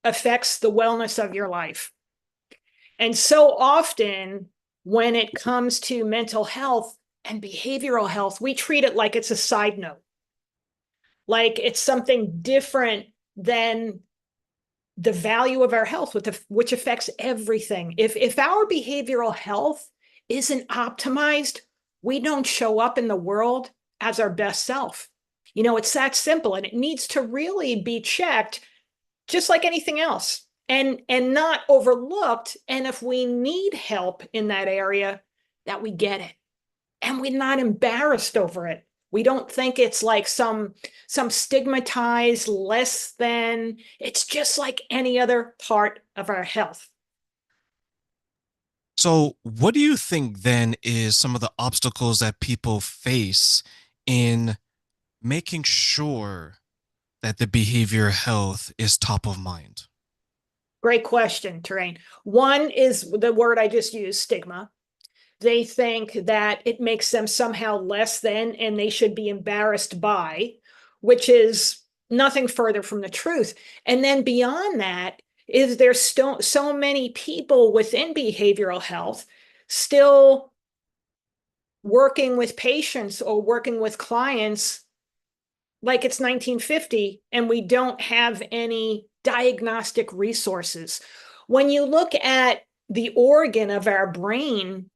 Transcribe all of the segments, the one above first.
affects the wellness of your life. And so often when it comes to mental health and behavioral health, we treat it like it's a side note, like it's something different than the value of our health, which affects everything. If our behavioral health isn't optimized, we don't show up in the world as our best self. It's that simple, and it needs to really be checked just like anything else, and not overlooked. And if we need help in that area, that we get it, and we're not embarrassed over it. We don't think it's like some stigmatized less than. It's just like any other part of our health. So, what do you think then is some of the obstacles that people face in making sure that the behavior health is top of mind? Great question, Terrain. One is the word I just used, stigma. They think that it makes them somehow less than and they should be embarrassed by, which is nothing further from the truth. And then beyond that, is there's still so many people within behavioral health still working with patients or working with clients like it's 1950, and we don't have any diagnostic resources. When you look at the organ of our brain,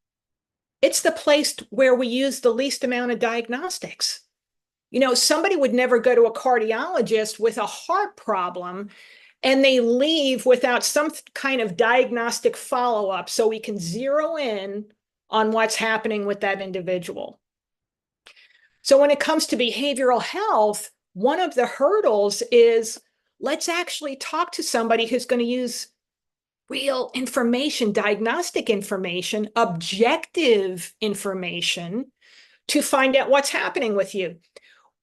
it's the place where we use the least amount of diagnostics. Somebody would never go to a cardiologist with a heart problem and they leave without some kind of diagnostic follow-up so we can zero in on what's happening with that individual. So when it comes to behavioral health, one of the hurdles is let's actually talk to somebody who's going to use real information, diagnostic information, objective information to find out what's happening with you.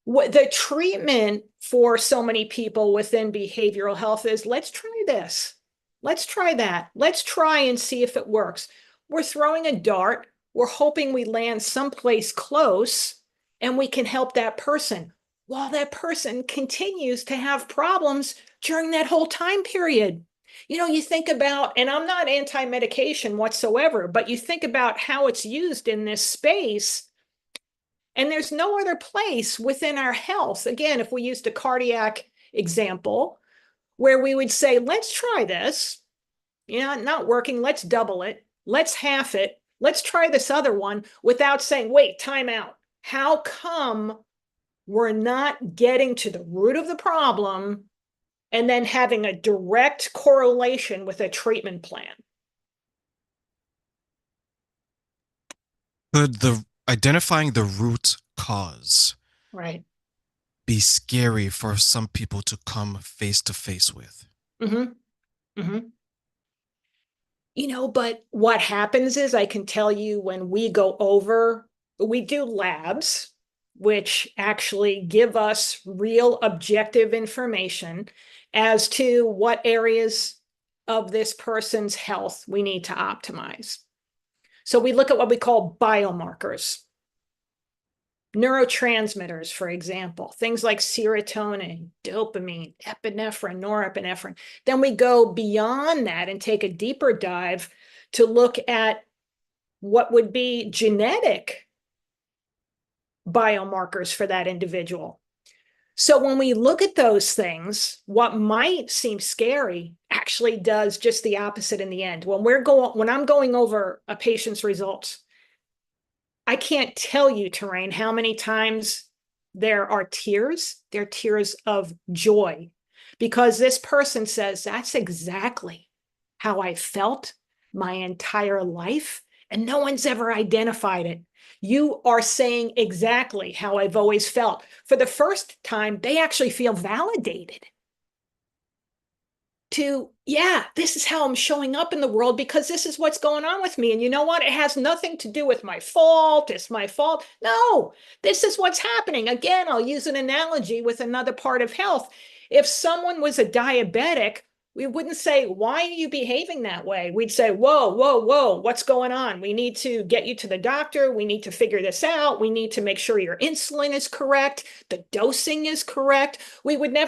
The treatment for so many people within behavioral health is let's try this, let's try that, let's try and see if it works. We're throwing a dart, we're hoping we land someplace close and we can help that person while that person continues to have problems during that whole time period. You think about, and I'm not anti-medication whatsoever, but you think about how it's used in this space, and there's no other place within our health. Again, if we used a cardiac example, where we would say, let's try this, not working, let's double it, let's half it, let's try this other one, without saying, wait, time out. How come we're not getting to the root of the problem and then having a direct correlation with a treatment plan? Could the identifying the root cause Right. be scary for some people to come face to face with? Mm-hmm. Mm-hmm. But what happens is I can tell you when we do labs, which actually give us real objective information as to what areas of this person's health we need to optimize. So we look at what we call biomarkers, neurotransmitters, for example, things like serotonin, dopamine, epinephrine, norepinephrine. Then we go beyond that and take a deeper dive to look at what would be genetic biomarkers for that individual. So when we look at those things, what might seem scary actually does just the opposite in the end. When I'm going over a patient's results, I can't tell you, Terrain, how many times there are tears. They're tears of joy because this person says, that's exactly how I felt my entire life, and no one's ever identified it. You are saying exactly how I've always felt. For the first time, they actually feel validated to, yeah, this is how I'm showing up in the world because this is what's going on with me. And you know what? It has nothing to do with my fault. It's my fault. No, this is what's happening. Again, I'll use an analogy with another part of health. If someone was a diabetic, we wouldn't say, why are you behaving that way? We'd say, whoa, whoa, whoa, what's going on? We need to get you to the doctor. We need to figure this out. We need to make sure your insulin is correct. The dosing is correct. We would never